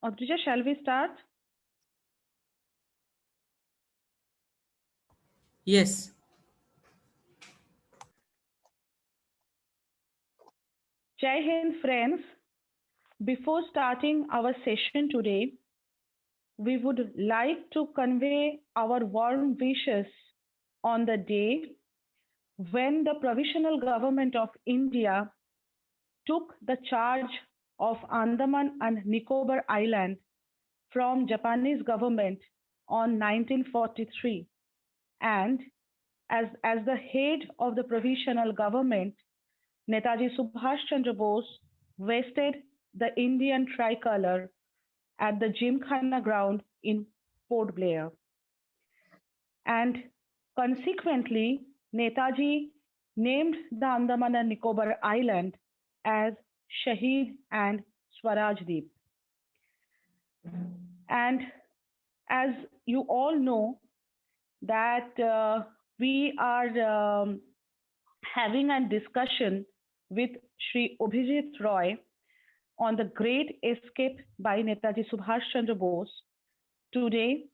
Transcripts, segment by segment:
Adrija, shall we start? Yes. Jai Hind, friends. Before starting our session today, we would like to convey our warm wishes on the day when the Provisional Government of India took the charge of Andaman and Nicobar Island from Japanese government on 1943, and as the head of the provisional government, Netaji Subhash Chandra Bose vested the Indian tricolor at the Gymkhana ground in Port Blair. And consequently, Netaji named the Andaman and Nicobar Island as Shaheed and Swaraj Deep. And as you all know, that we are having a discussion with Sri Abhijit Roy on the great escape by Netaji Subhash Chandra Bose. Today,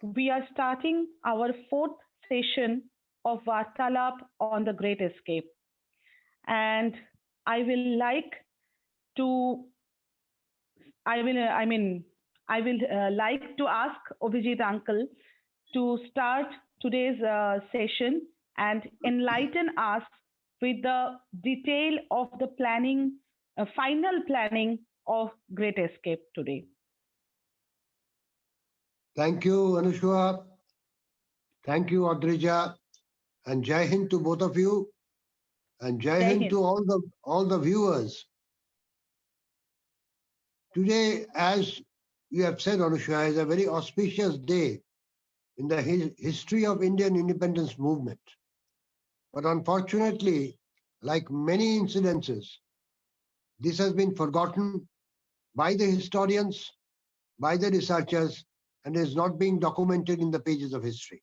we are starting our fourth session of Vartalap on the Great Escape. And I will like to, I will like to ask Abhijit uncle to start today's session and enlighten us with the detail of the planning, final planning of Great Escape today. Thank you, Anushwa. Thank you, Adrija. And Jai Hind to both of you. And Jai Hind to all the viewers. Today, as you have said, Anushwa, is a very auspicious day in the history of Indian independence movement. But unfortunately, like many incidences, this has been forgotten by the historians, by the researchers, and is not being documented in the pages of history.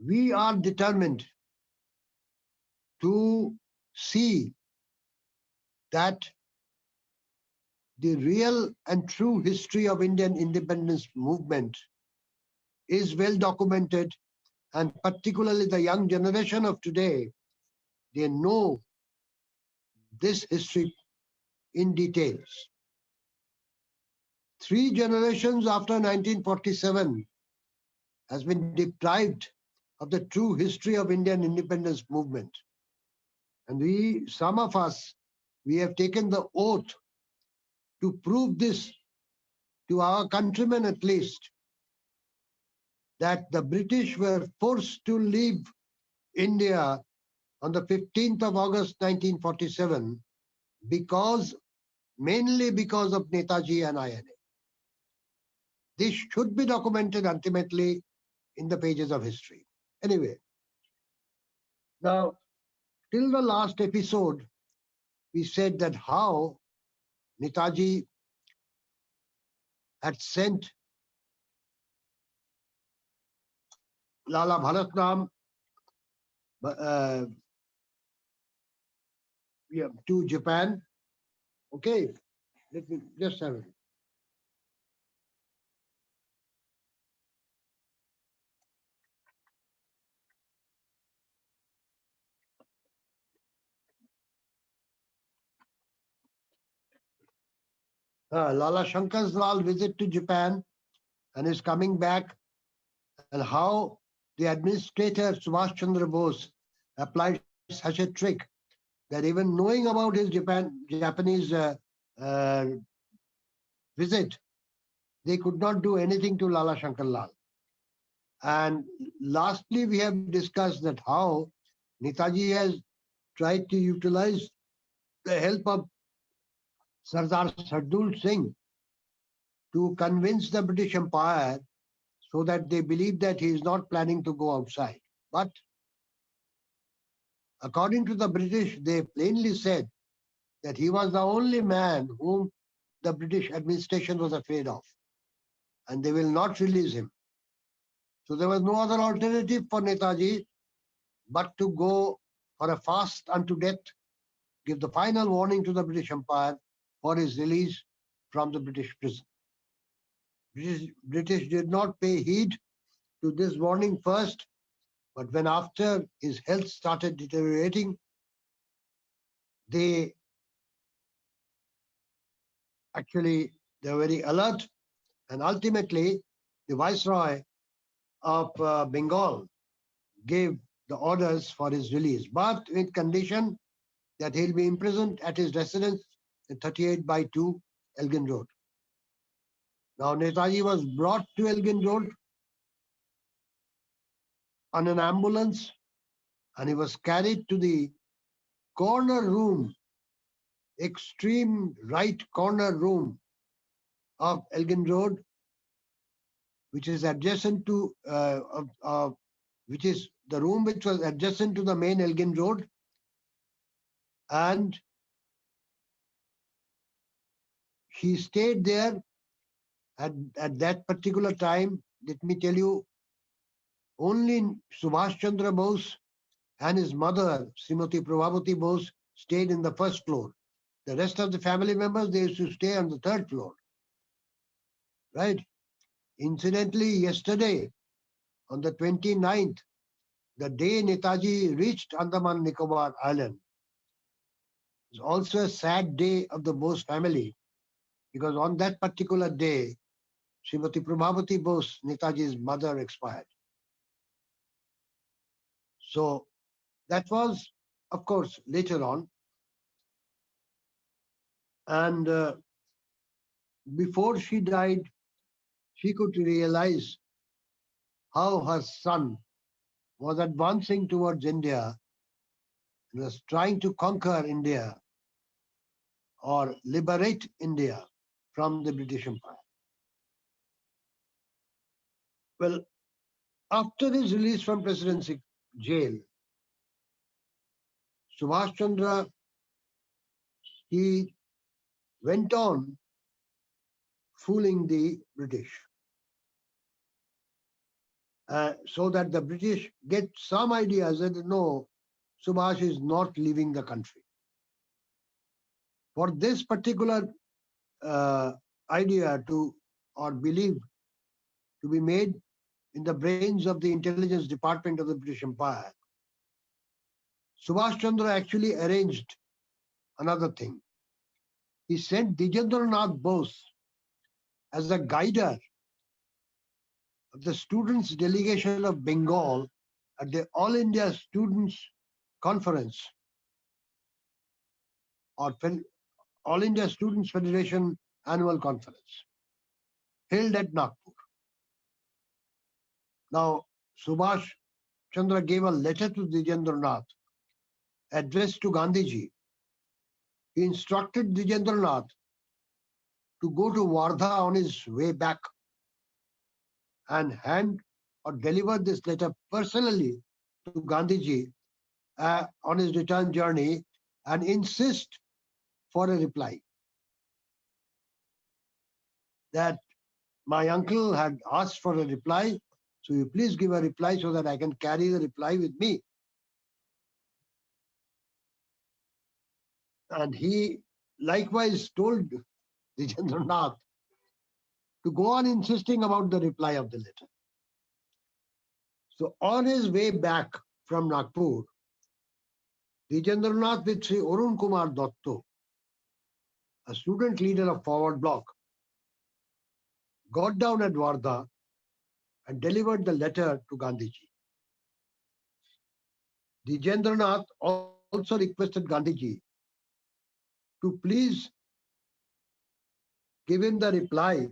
We are determined to see that the real and true history of Indian independence movement is well documented, and particularly the young generation of today, they know this history in details. 3 generations after 1947 has been deprived of the true history of Indian independence movement. And some of us, we have taken the oath to prove this to our countrymen at least, that the British were forced to leave India on the 15th of August 1947 mainly because of Netaji and INA. This should be documented ultimately in the pages of history. Anyway, now, till the last episode, we said that how Netaji had sent Lala Bharat Ram to Japan. Okay, let me just have it. Lala Shankar's Lal visit to Japan and is coming back, and how the administrator Subhash Chandra Bose applied such a trick that even knowing about his Japanese visit, they could not do anything to Lala Shankar Lal. And lastly, we have discussed that how Netaji has tried to utilize the help of Sardar Sardul Singh to convince the British Empire so that they believe that he is not planning to go outside. But according to the British, they plainly said that he was the only man whom the British administration was afraid of, and they will not release him. So there was no other alternative for Netaji but to go for a fast unto death, give the final warning to the British Empire for his release from the British prison. British did not pay heed to this warning first, but when after his health started deteriorating, they they were very alert, and ultimately the Viceroy of Bengal gave the orders for his release, but with condition that he'll be imprisoned at his residence at 38 by 2 Elgin Road. Now Netaji was brought to Elgin Road on an ambulance, and he was carried to the corner room, extreme right corner room of Elgin Road, which is adjacent to which is the room which was adjacent to the main Elgin Road, and he stayed there at that particular time. Let me tell you, only Subhash Chandra Bose and his mother, Srimati Prabhavati Bose, stayed in the first floor. The rest of the family members, they used to stay on the third floor. Right? Incidentally, yesterday, on the 29th, the day Netaji reached Andaman Nicobar Island, is also a sad day of the Bose family, because on that particular day, Srimati Prabhavati Bose, Netaji's mother, expired. So that was, of course, later on. And before she died, she could realize how her son was advancing towards India and was trying to conquer India or liberate India from the British Empire. Well, after his release from presidency jail, Subhash Chandra, he went on fooling the British so that the British get some idea that no, Subhash is not leaving the country. For this particular idea to or belief to be made in the brains of the intelligence department of the British Empire, Subhash Chandra actually arranged another thing. He sent Dijendranath Bose as a guider of the students' delegation of Bengal at the All India Students Conference or All India Students Federation Annual Conference held at Nagpur. Now, Subhash Chandra gave a letter to Dijendranath addressed to Gandhiji. He instructed Dijendranath to go to Wardha on his way back and hand or deliver this letter personally to Gandhiji on his return journey and insist for a reply. That my uncle had asked for a reply, so you please give a reply so that I can carry the reply with me. And he likewise told Dijendranath to go on insisting about the reply of the letter. So on his way back from Nagpur, Dijendranath with Sri Arun Kumar Dotto, a student leader of Forward Bloc, got down at Wardha and delivered the letter to Gandhiji. Dijendranath also requested Gandhiji to please give him the reply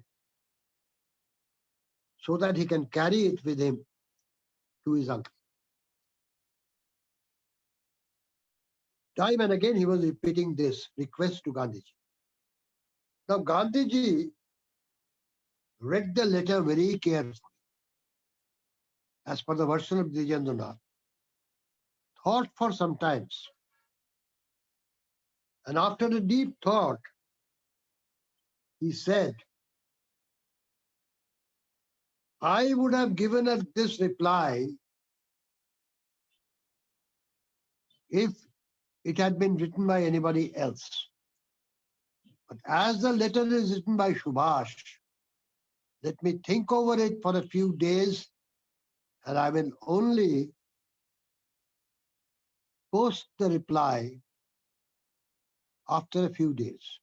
so that he can carry it with him to his uncle. Time and again he was repeating this request to Gandhiji. Now Gandhiji read the letter very carefully, as per the version of Dijendranath, thought for some time, and after a deep thought, he said, I would have given her this reply if it had been written by anybody else. But as the letter is written by Subhash, let me think over it for a few days, and I will only post the reply after a few days.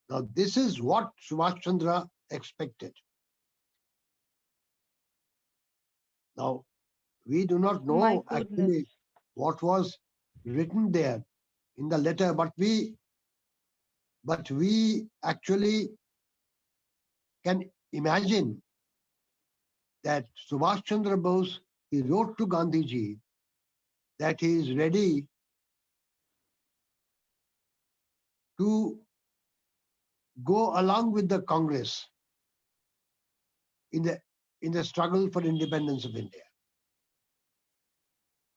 Now, this is what Subhash Chandra expected. Now, we do not My know goodness. actually what was written there in the letter, but we actually can imagine that Subhash Chandra Bose, he wrote to Gandhiji that he is ready to go along with the Congress in the in the struggle for independence of India.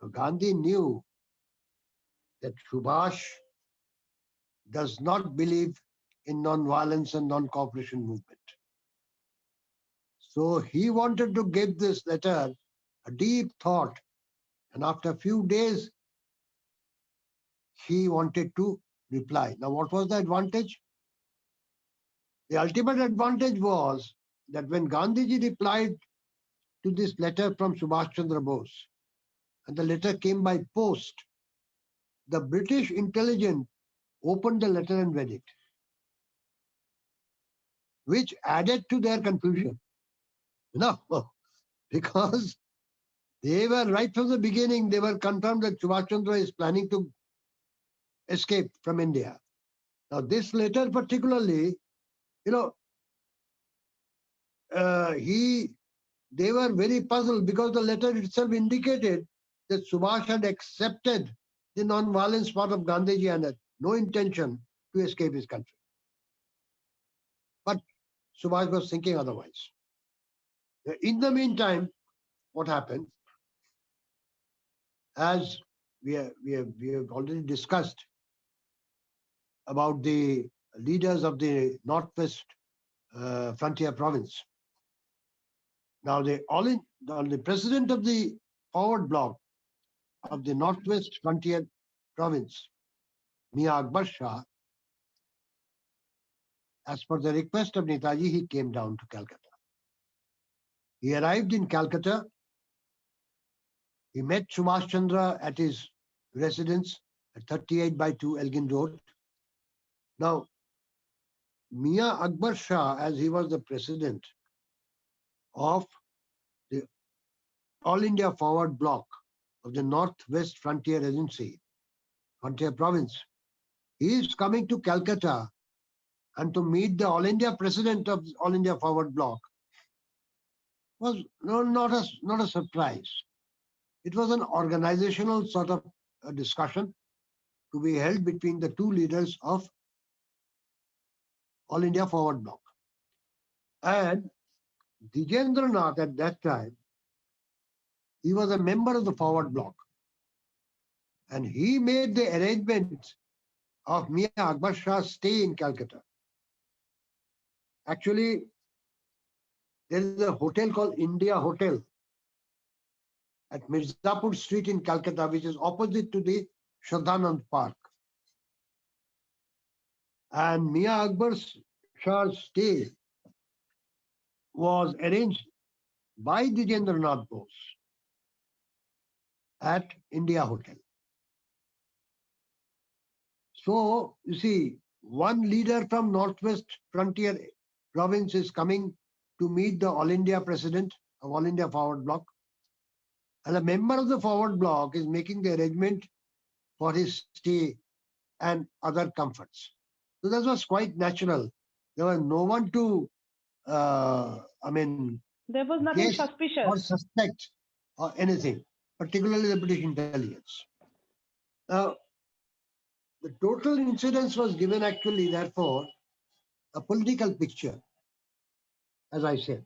So Gandhi knew that Subhash does not believe in non-violence and non-cooperation movement. So he wanted to give this letter a deep thought, and after a few days, he wanted to reply. Now, what was the advantage? The ultimate advantage was that when Gandhiji replied to this letter from Subhash Chandra Bose, and the letter came by post, the British intelligence opened the letter and read it, which added to their confusion. No, because they were right from the beginning, they were confirmed that Subhash Chandra is planning to escape from India. Now, this letter particularly, you know, he they were very puzzled because the letter itself indicated that Subhash had accepted the non-violence part of Gandhiji and had no intention to escape his country. But Subhash was thinking otherwise. In the meantime, what happened, as we have already discussed about the leaders of the Northwest Frontier Province. Now, the president of the forward bloc of the Northwest Frontier Province, Mia Akbar Shah, as per the request of Netaji, he came down to Calcutta. He arrived in Calcutta. He met Subhash Chandra at his residence at 38 by 2 Elgin Road. Now, Mia Akbar Shah, as he was the president of the All India Forward Bloc of the Northwest Frontier Agency, Frontier Province, he is coming to Calcutta and to meet the All India president of the All India Forward Bloc was not a surprise. It was an organizational sort of a discussion to be held between the two leaders of All India Forward Bloc. And Dijendranath at that time, he was a member of the Forward Bloc. And he made the arrangements of Mia Akbar Shah's stay in Calcutta. Actually, there is a hotel called India Hotel at Mirzapur Street in Calcutta, which is opposite to the Shraddhanand Park. And Mia Akbar Shah's stay was arranged by Dijendranath Bose at India Hotel. So, you see, one leader from Northwest Frontier Province is coming to meet the All India President of All India Forward Bloc, and a member of the Forward Bloc is making the arrangement for his stay and other comforts. So that was quite natural. There was no one to, There was nothing guess or suspicious. suspect or anything, particularly the British intelligence. Now, the total incidence was given actually, therefore, a political picture, as I said.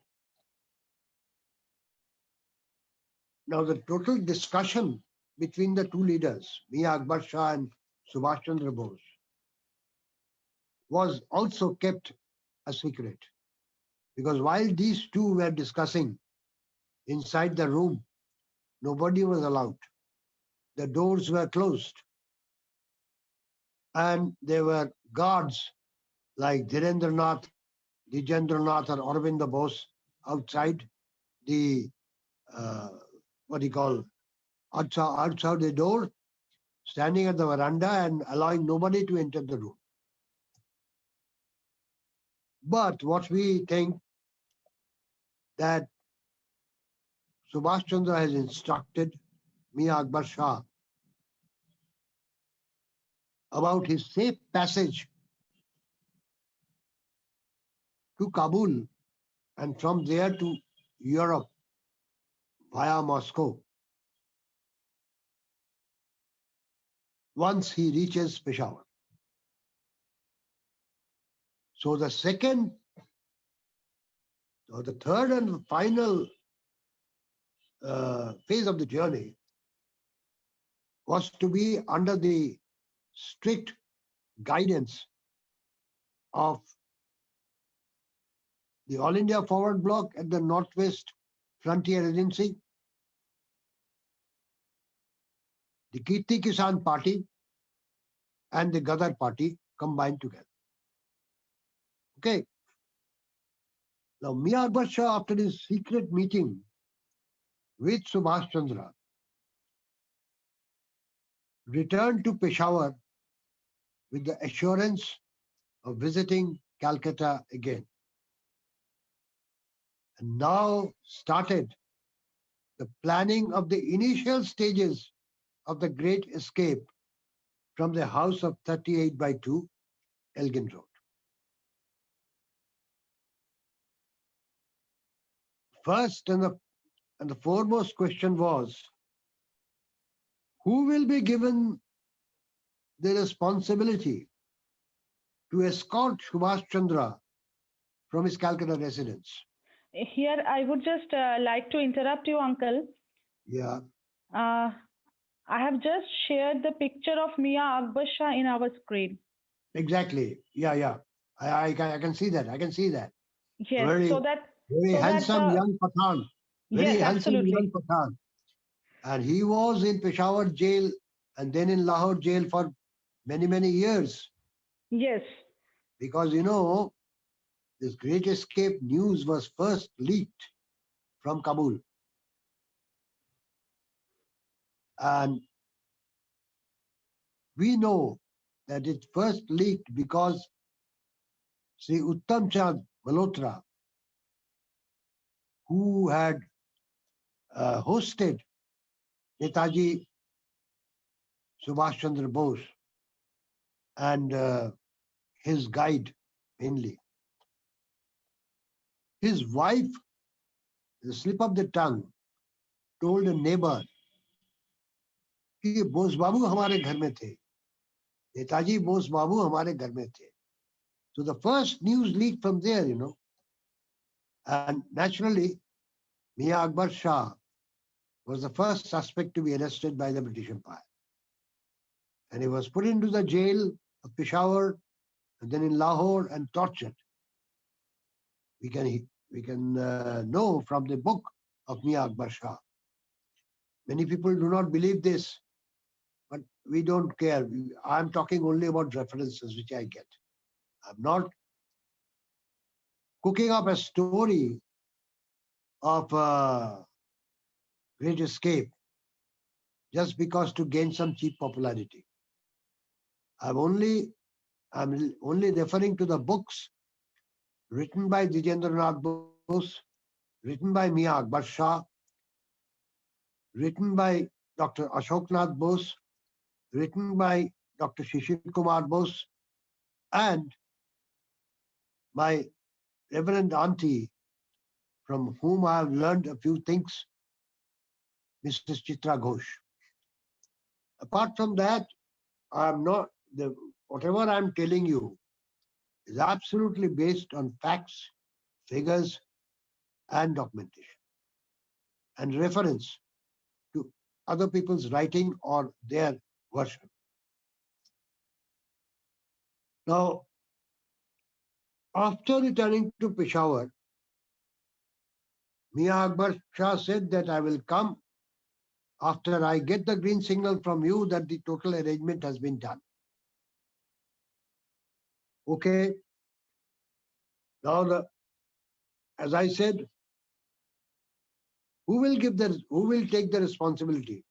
Now, the total discussion between the two leaders, Mia Akbar Shah and Subhash Chandra Bose, was also kept a secret. Because while these two were discussing inside the room, nobody was allowed. The doors were closed. And there were guards like Dijendranath or Aurobindo Bose outside the, uh, what do you call, outside the door, standing at the veranda and allowing nobody to enter the room. But what we think that Subhash Chandra has instructed Mia Akbar Shah about his safe passage to Kabul and from there to Europe via Moscow once he reaches Peshawar. So the second or the third and final phase of the journey was to be under the strict guidance of the All India Forward Bloc at the Northwest Frontier Agency, the Kirti Kisan Party, and the Gadar Party combined together. Okay. Now, Mia Akbar Shah, after his secret meeting with Subhash Chandra, returned to Peshawar with the assurance of visiting Calcutta again. And now started the planning of the initial stages of the great escape from the house of 38 by 2 Elgin Road. First and the foremost question was, who will be given the responsibility to escort Subhash Chandra from his Calcutta residence? Here, I would just like to interrupt you, Uncle. Yeah, Uh, I have just shared the picture of Mia Akbar Shah in our screen. exactly. Yeah. I can see that. I can see that. Yes, Very, very so that handsome young Pathan. Very yes, handsome young absolutely. Pathan. And he was in Peshawar jail and then in Lahore jail for many, many years. Yes, Because, this great escape news was first leaked from Kabul. And we know that it first leaked because Sri Uttam Chand Malhotra, who had hosted Netaji Subhash Chandra Bose and his guide mainly, his wife, the slip of the tongue, told a neighbor कि बोस बाबू हमारे घर में थे, नेताजी बोस बाबू हमारे घर में थे. So the first news leaked from there, and naturally Mia Akbar Shah was the first suspect to be arrested by the British Empire. And he was put into the jail of Peshawar and then in Lahore and tortured. We can know from the book of Mia Akbar Shah. Many people do not believe this, but we don't care. I'm talking only about references which I get. I'm not cooking up a story of great escape just because to gain some cheap popularity. I'm only referring to the books written by Dijendranath Bose, written by Mia Akbar Shah, written by Dr. Ashoknath Bose, written by Dr. Shishir Kumar Bose, and my Reverend Auntie, from whom I have learned a few things, Mrs. Chitra Ghosh. Apart from that, I'm not whatever I'm telling you is absolutely based on facts, figures, and documentation, and reference to other people's writing or their version. Now, after returning to Peshawar, Mia Akbar Shah said that I will come after I get the green signal from you that the total arrangement has been done. Okay, now as I said, who will take the responsibility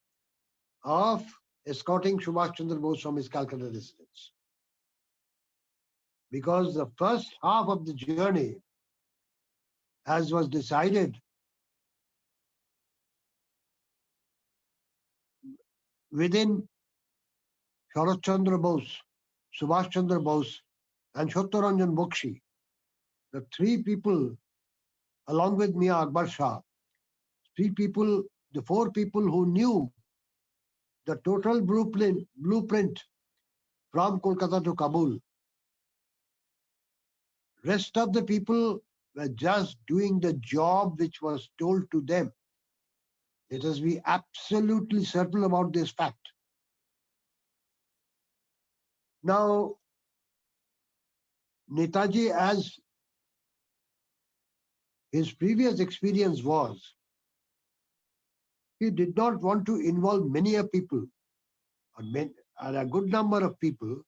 of escorting Subhash Chandra Bose from his Calcutta residence? Because the first half of the journey, as was decided within Sharat Chandra Bose, Subhash Chandra Bose, and Shottaranjan Bakshi, the three people, along with Mia Akbar Shah, the four people who knew the total blueprint from Kolkata to Kabul. Rest of the people were just doing the job which was told to them. Let us be absolutely certain about this fact. Now, Netaji, as his previous experience was, he did not want to involve many of people, or a good number of people,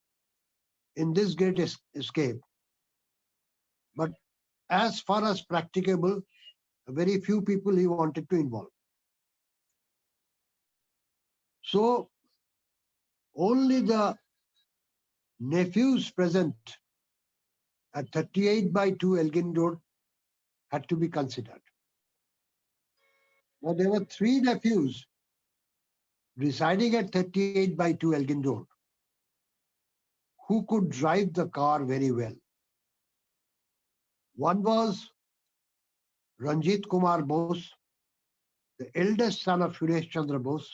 in this great escape. But as far as practicable, very few people he wanted to involve. So only the nephews present at 38 by 2 Elgin Road had to be considered. Now there were three nephews residing at 38 by 2 Elgin Road who could drive the car very well. One was Ranjit Kumar Bose, the eldest son of Suresh Chandra Bose.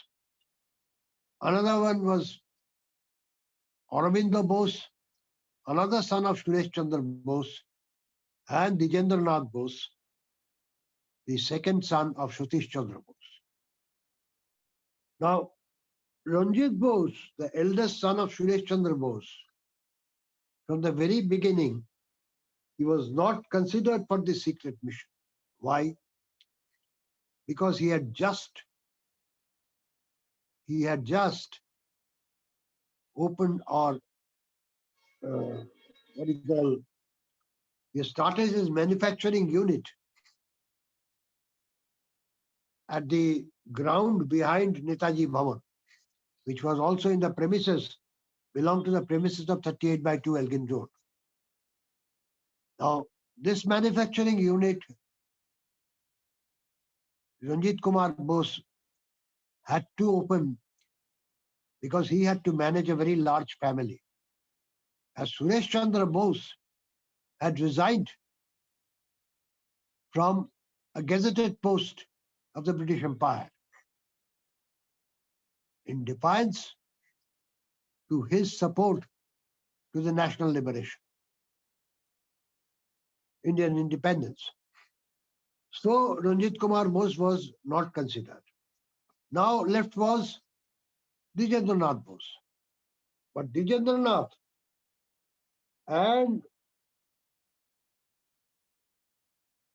Another one was Aurobindo Bose, another son of Suresh Chandra Bose, and Dijendranath Bose, the second son of Satish Chandra Bose. Now, Ranjit Bose, the eldest son of Suresh Chandra Bose, from the very beginning, he was not considered for this secret mission. Why? Because he had just opened or what do you call, he started his manufacturing unit at the ground behind Netaji Bhavan, which was also in the premises, belonged to the premises of 38 by 2 Elgin Road. Now, this manufacturing unit, Ranjit Kumar Bose had to open because he had to manage a very large family. As Suresh Chandra Bose had resigned from a gazetted post of the British Empire in defiance to his support to the national liberation, Indian independence. So Ranjit Kumar Bose was not considered. Now left was Dijendranath Bose. But Dijendranath and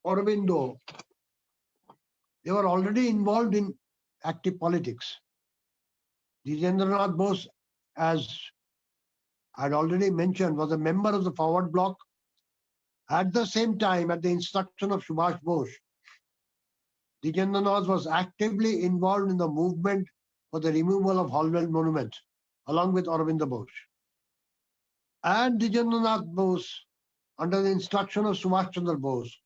Aurobindo, they were already involved in active politics. Dijendranath Bose, as I had already mentioned, was a member of the Forward Bloc. At the same time, at the instruction of Subhash Bose, Dijendranath was actively involved in the movement for the removal of Holwell Monument, along with Aurobindo Bose. And Dijendranath Bose, under the instruction of Subhash Chandra Bose,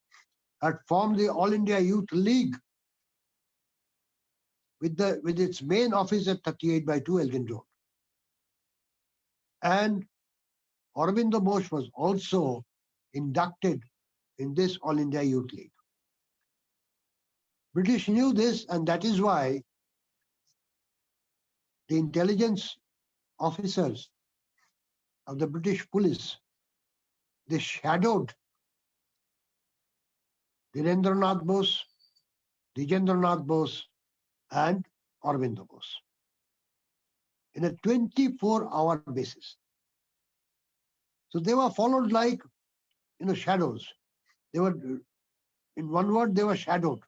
had formed the All India Youth League with its main office at 38 by 2 Elgin Road. And Aurobindo Bose was also inducted in this All India Youth League. British knew this, and that is why the intelligence officers of the British police, they shadowed Dhirendranath Bose, Dijendranath Bose, and Aurobindo Bose in a 24-hour basis. So they were followed like, shadows. They were, in one word, they were shadowed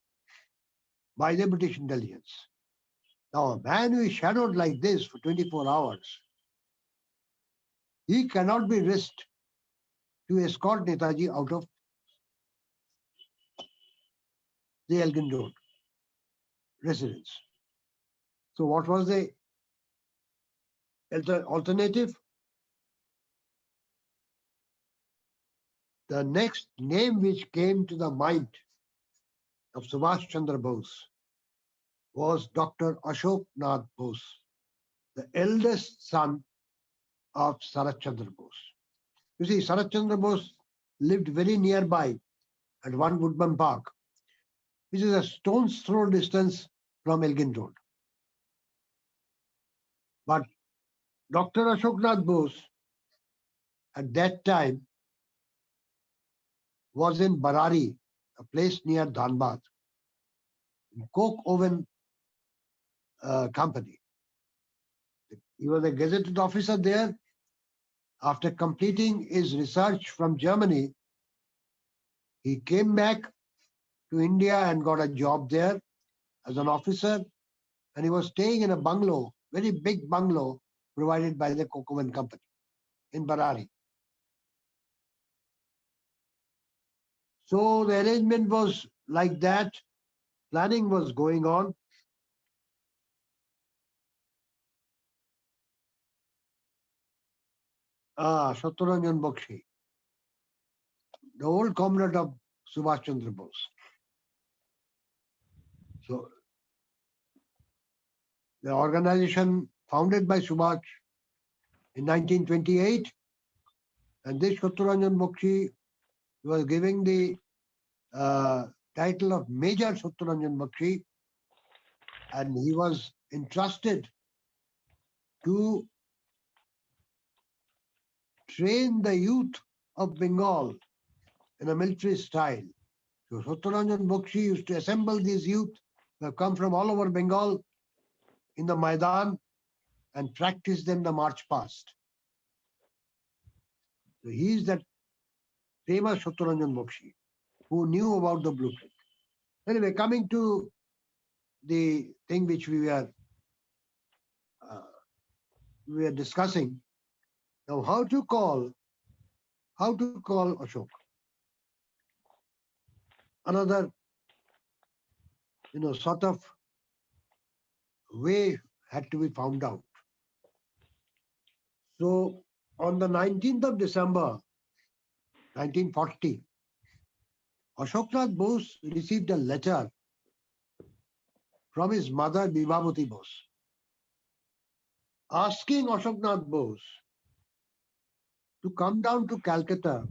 by the British intelligence. Now, a man who is shadowed like this for 24 hours, he cannot be risked to escort Netaji out of the Elgin Road residence. So what was the alternative? The next name which came to the mind of Subhash Chandra Bose was Dr. Ashok Nath Bose, the eldest son of Sarat Chandra Bose. You see, Sarat Chandra Bose lived very nearby at One Woodman Park, which is a stone's throw distance from Elgin Road. But Dr. Ashok Nath Bose at that time was in Barari, a place near Dhanbad, in Coke Oven Company. He was a gazetted officer there. After completing his research from Germany, he came back to India and got a job there as an officer. And he was staying in a bungalow, very big bungalow, provided by the Coke Oven Company in Barari. So the arrangement was like that. Planning was going on. Satyaranjan Bakshi, the old comrade of Subhash Chandra Bose. So the organization founded by Subhash in 1928, and this Satyaranjan Bakshi was giving the title of Major Satyaranjan Bakshi, and he was entrusted to train the youth of Bengal in a military style. So Satyaranjan Bakshi used to assemble these youth who have come from all over Bengal in the Maidan and practice them the march past. So he is that famous Satyaranjan Bakshi who knew about the blueprint. Anyway, coming to the thing which we were discussing now, how to call Ashok. Another sort of way had to be found out. So on the 19th of December 1940, Ashoknath Bose received a letter from his mother Bibhavati Bose asking Ashoknath Bose to come down to Calcutta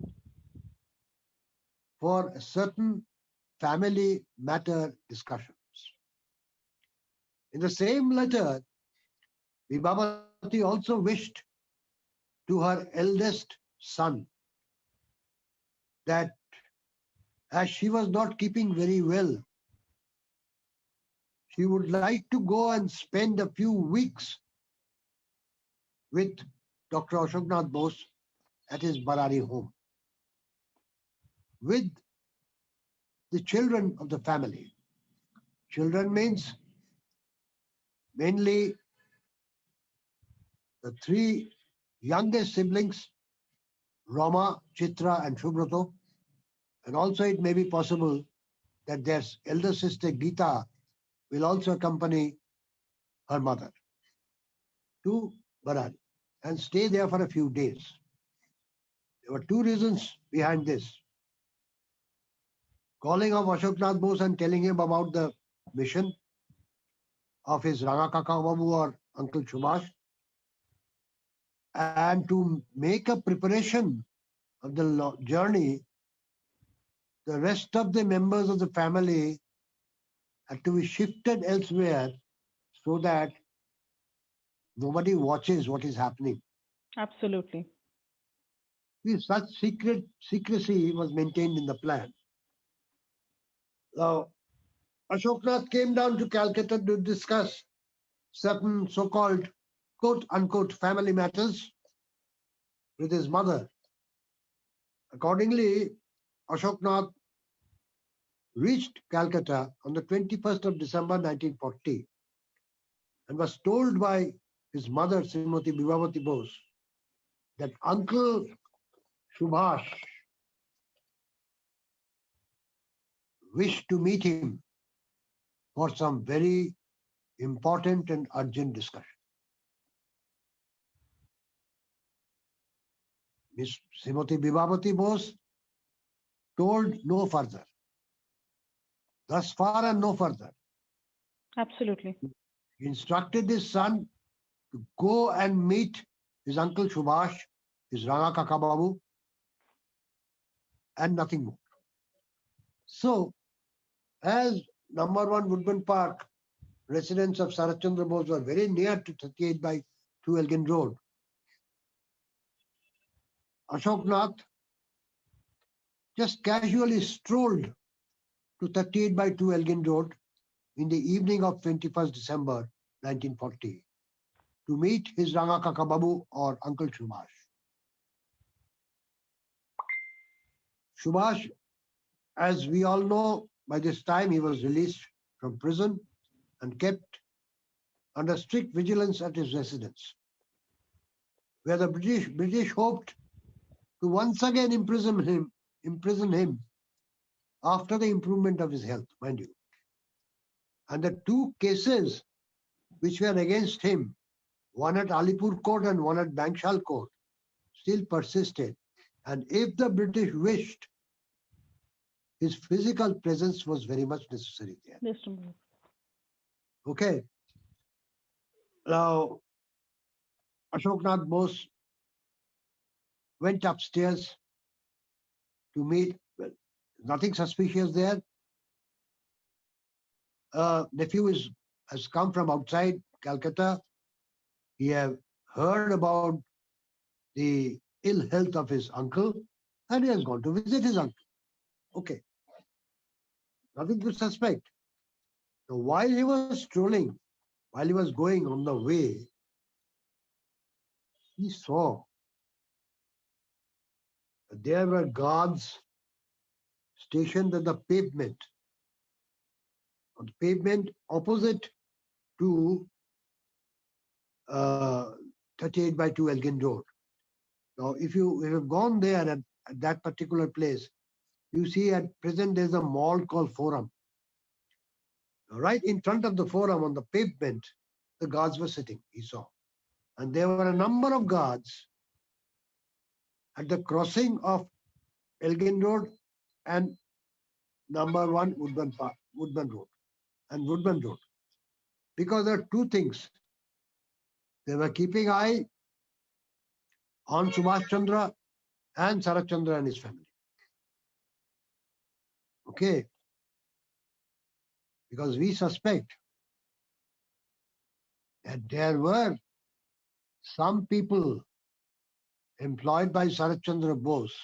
for a certain family matter discussions. In the same letter, Bibhavati also wished to her eldest son that as she was not keeping very well, she would like to go and spend a few weeks with Dr. Ashoknath Bose at his Barari home with the children of the family. Children means mainly the three youngest siblings, Rama, Chitra, and Shubhrato. And also it may be possible that their elder sister Geeta will also accompany her mother to Barari and stay there for a few days. There were two reasons behind this. Calling of Ashoknath Bose and telling him about the mission of his Ranga Kaka Babu or Uncle Subhash, and to make a preparation of the journey, the rest of the members of the family had to be shifted elsewhere so that nobody watches what is happening. Absolutely. Such secrecy was maintained in the plan. Now, Ashoknath came down to Calcutta to discuss certain so-called quote-unquote family matters with his mother. Accordingly, Ashoknath reached Calcutta on the 21st of December 1940 and was told by his mother, Srimati Bibhavati Bose, that Uncle Subhash wished to meet him for some very important and urgent discussion. Miss Srimati Bibabati Bose told no further. Thus far and no further. Absolutely. He instructed his son to go and meet his uncle Subhash, his Ranga Kaka Babu, and nothing more. So, as number 1 Woodman Park, residents of Sarath Chandra Bose were very near to 38 by 2 Elgin Road, Ashok Nath just casually strolled to 38 by 2 Elgin Road in the evening of 21st December 1940 to meet his Ranga Kaka Babu or Uncle Subhash. Subhash, as we all know, by this time he was released from prison and kept under strict vigilance at his residence, where the British hoped to once again imprison him after the improvement of his health, mind you. And the 2 cases which were against him, one at Alipur Court and one at Bankshal Court, still persisted. And if the British wished, his physical presence was very much necessary there. Yes, Okay. Now, Ashoknath Bose went upstairs to meet, well, nothing suspicious there. Nephew has come from outside Calcutta. He have heard about the ill health of his uncle and he has gone to visit his uncle. Okay. Nothing to suspect. Now, while he was strolling, while he was going on the way, he saw that there were guards stationed at the pavement, on the pavement opposite to 38 by 2 Elgin Road. Now, if you have gone there at that particular place, you see at present there's a mall called Forum. Right in front of the Forum on the pavement, the guards were sitting, he saw. And there were a number of guards at the crossing of Elgin Road and number 1 Woodman Road and Woodman Road. Because there are 2 things. They were keeping eye on Subhash Chandra and Sarath Chandra and his family. Okay. Because we suspect that there were some people employed by Sarath Chandra Bose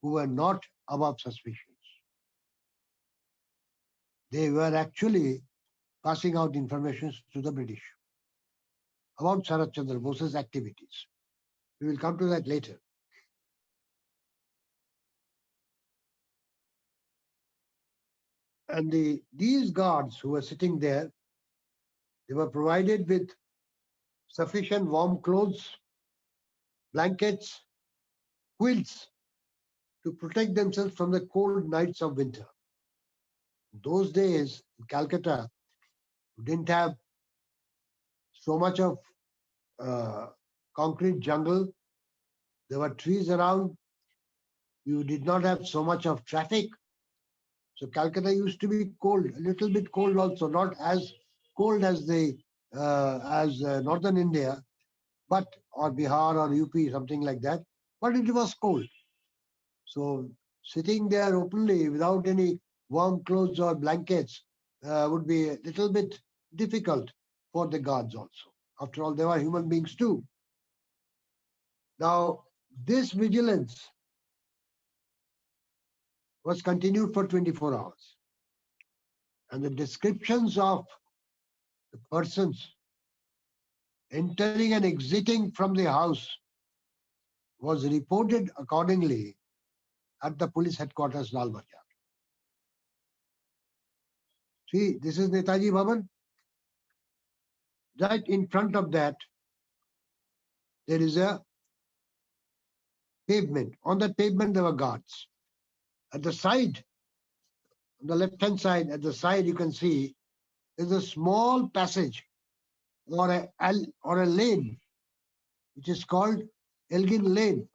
who were not above suspicions. They were actually passing out information to the British about Sarath Chandra Bose's activities. We will come to that later. And these guards who were sitting there, they were provided with sufficient warm clothes, blankets, quilts to protect themselves from the cold nights of winter. In those days, in Calcutta, you didn't have so much of concrete jungle. There were trees around. You did not have so much of traffic. So Calcutta used to be cold, a little bit cold also, not as cold as northern India, but or Bihar or UP, something like that. But it was cold. So sitting there openly without any warm clothes or blankets would be a little bit difficult for the guards also. After all, they were human beings too. Now, this vigilance was continued for 24 hours. And the descriptions of the persons entering and exiting from the house was reported accordingly at the police headquarters, Lal Bazar. See, this is Netaji Bhavan. Right in front of that, there is a pavement. On that pavement, there were guards. At the side, on the left-hand side, at the side, you can see there's a small passage or a lane, which is called Elgin Lane,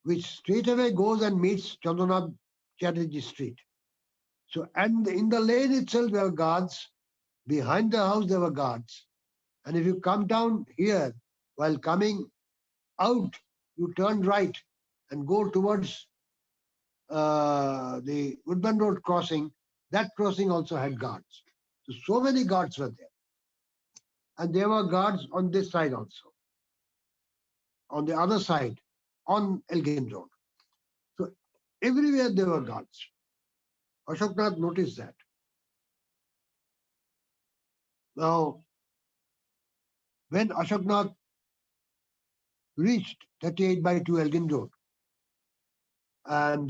which straight away goes and meets Chandranath Chatterjee Street. So, and in the lane itself, there were guards. Behind the house, there were guards. And if you come down here, while coming out, you turn right and go towards the Woodburn Road crossing. That crossing also had guards. So many guards were there. And there were guards on this side also, on the other side, on Elgin Road. So everywhere there were guards. Ashoknath noticed that. Now, when Ashoknath reached 38/2 Elgin Road, and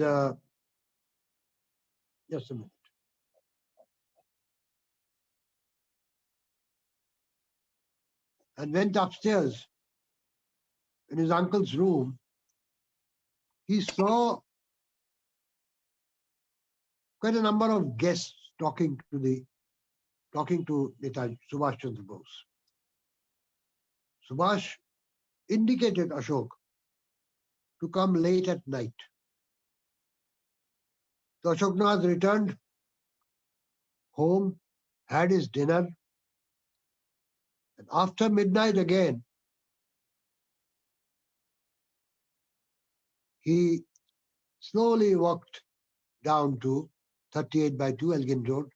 just a minute. And went upstairs in his uncle's room, he saw quite a number of guests talking to Netaji, Subhash Chandra Bose. Subhash indicated Ashok to come late at night. So Ashoknath returned home, had his dinner, and after midnight again, he slowly walked down to 38/2 Elgin Road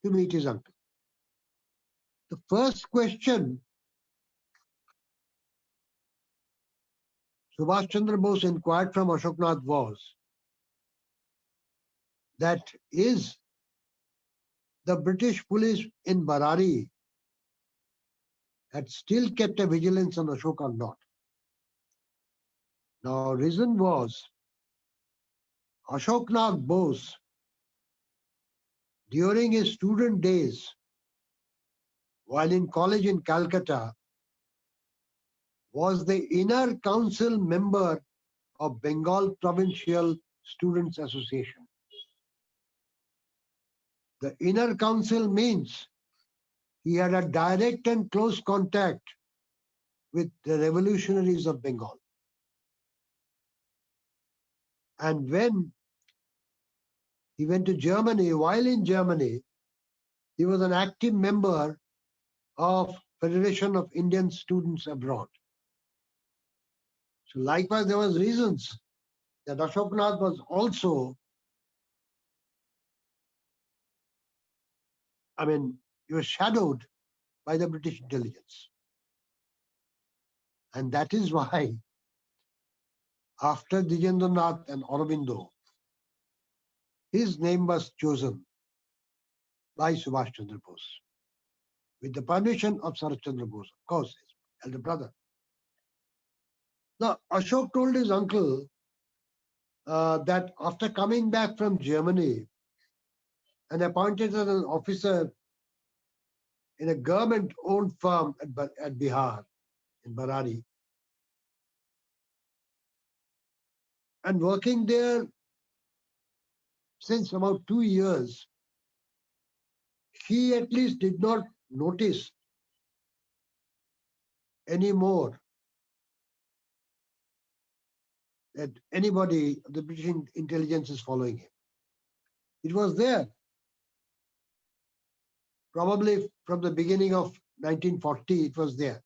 to meet his uncle. The first question Subhash Chandra Bose inquired from Ashoknath was that is the British police in Barari had still kept a vigilance on Ashok or not. Now, reason was Ashoknath Bose, during his student days, while in college in Calcutta, was the inner council member of Bengal Provincial Students Association. The inner council means he had a direct and close contact with the revolutionaries of Bengal. And when he went to Germany, while in Germany, he was an active member of Federation of Indian Students Abroad. So likewise, there was reasons that Ashoknath was also, he was shadowed by the British intelligence. And that is why, after Dijendranath and Aurobindo, his name was chosen by Subhash Chandra Bose, with the permission of Sarath Chandra Bose, of course, his elder brother. Now, Ashok told his uncle that after coming back from Germany and appointed as an officer in a government-owned firm at Bihar, in Barari, and working there since about 2 years, he at least did not notice anymore that anybody, the British intelligence is following him. It was there, probably from the beginning of 1940, it was there,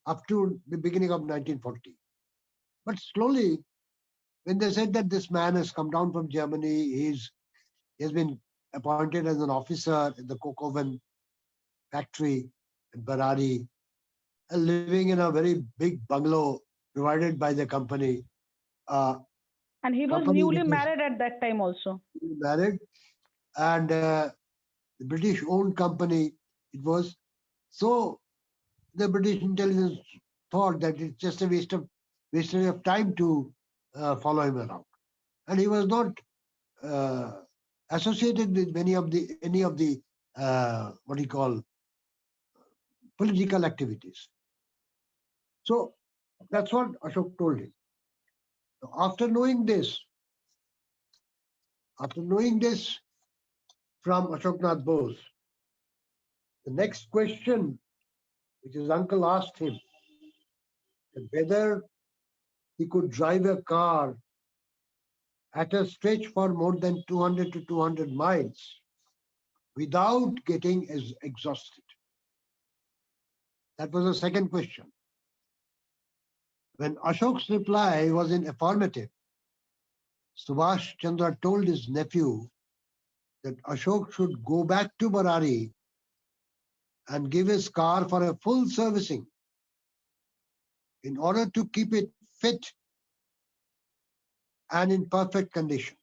up to the beginning of 1940. But slowly, when they said that this man has come down from Germany, he has been appointed as an officer in the coke oven factory in Barari, and living in a very big bungalow provided by the company. And he was newly married at that time also. Married, and the British-owned company it was. So the British intelligence thought that it's just a waste of time to follow him around, and he was not associated with any of the what do you call political activities. So that's what Ashok told him. After knowing this, from Ashoknath Bose, the next question which his uncle asked him, whether he could drive a car at a stretch for more than 200 to 200 miles without getting exhausted. That was the second question. When Ashok's reply was in affirmative, Subhash Chandra told his nephew that Ashok should go back to Barari and give his car for a full servicing in order to keep it fit and in perfect condition.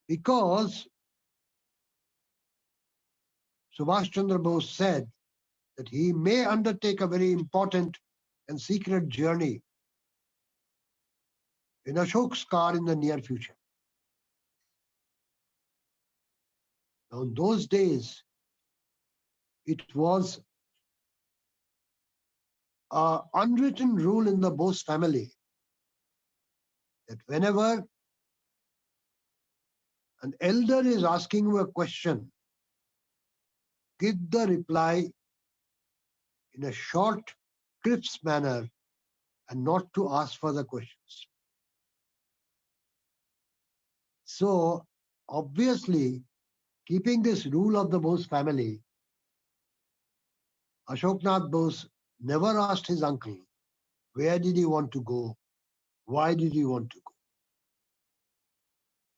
Because Subhash Chandra Bose said that he may undertake a very important and secret journey in Ashok's car in the near future. Now, in those days, it was an unwritten rule in the Bose family that whenever an elder is asking you a question, give the reply in a short, crisp manner and not to ask further questions. So, obviously, keeping this rule of the Bose family, Ashoknath Bose never asked his uncle, where did he want to go? Why did he want to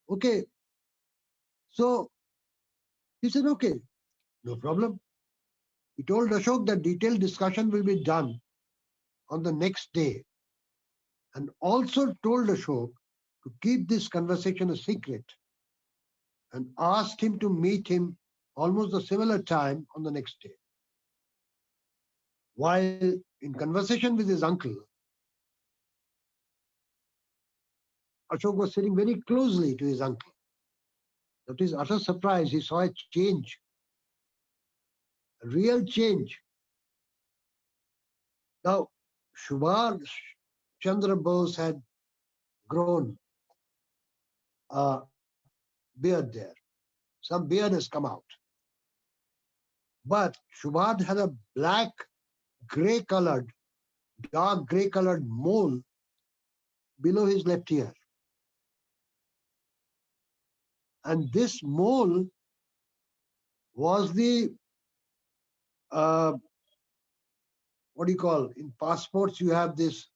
go? Okay. So he said, okay, no problem. He told Ashok that detailed discussion will be done on the next day, and also told Ashok to keep this conversation a secret and asked him to meet him almost a similar time on the next day. While in conversation with his uncle, Ashok was sitting very closely to his uncle. To his utter surprise, he saw a change, a real change. Now, Subhash Chandra Bose had grown a beard there. Some beard has come out. But Subhash had a black, grey colored, dark grey colored mole below his left ear. And this mole was the, what do you call, in passports you have this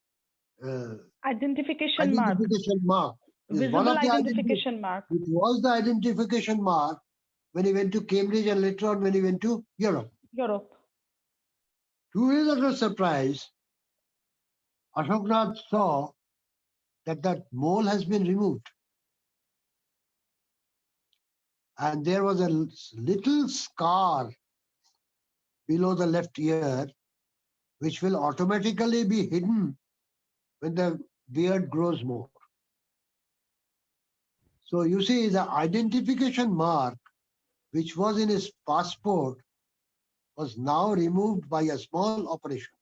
Identification mark. identification mark. Visible identification mark. It was the identification mark when he went to Cambridge and later on when he went to Europe. To his utter surprise, Ashoknath saw that that mole has been removed. And there was a little scar below the left ear, which will automatically be hidden when the beard grows more. So you see, the identification mark, which was in his passport, was now removed by a small operation.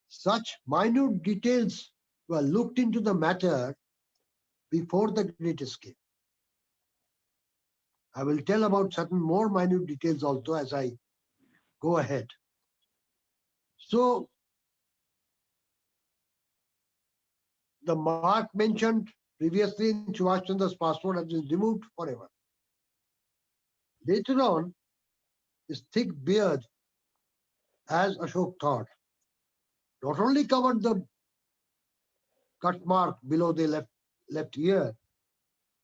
Such minute details were looked into the matter before the Great Escape. I will tell about certain more minute details also as I go ahead. So, the mark mentioned previously in Subhash Chandra's passport has been removed forever. Later on, his thick beard, as Ashok thought, not only covered the cut mark below the left ear,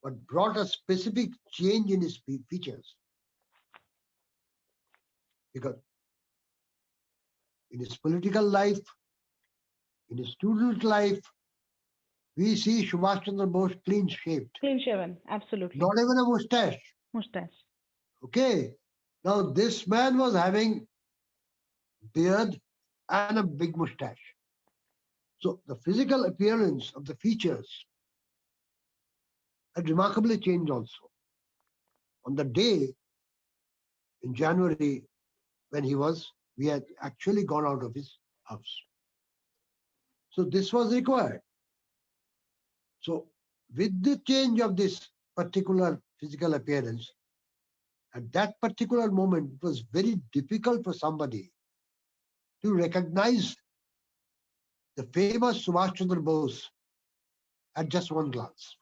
but brought a specific change in his features. Because in his political life, in his student life, we see Subhash Chandra Bose clean shaved. Clean shaven, absolutely. Not even a mustache. Okay. Now this man was having beard and a big mustache. So the physical appearance of the features had remarkably changed also. On the day in January when he was We had actually gone out of his house. So this was required. So with the change of this particular physical appearance, at that particular moment, it was very difficult for somebody to recognize the famous Subhash Chandra Bose at just one glance.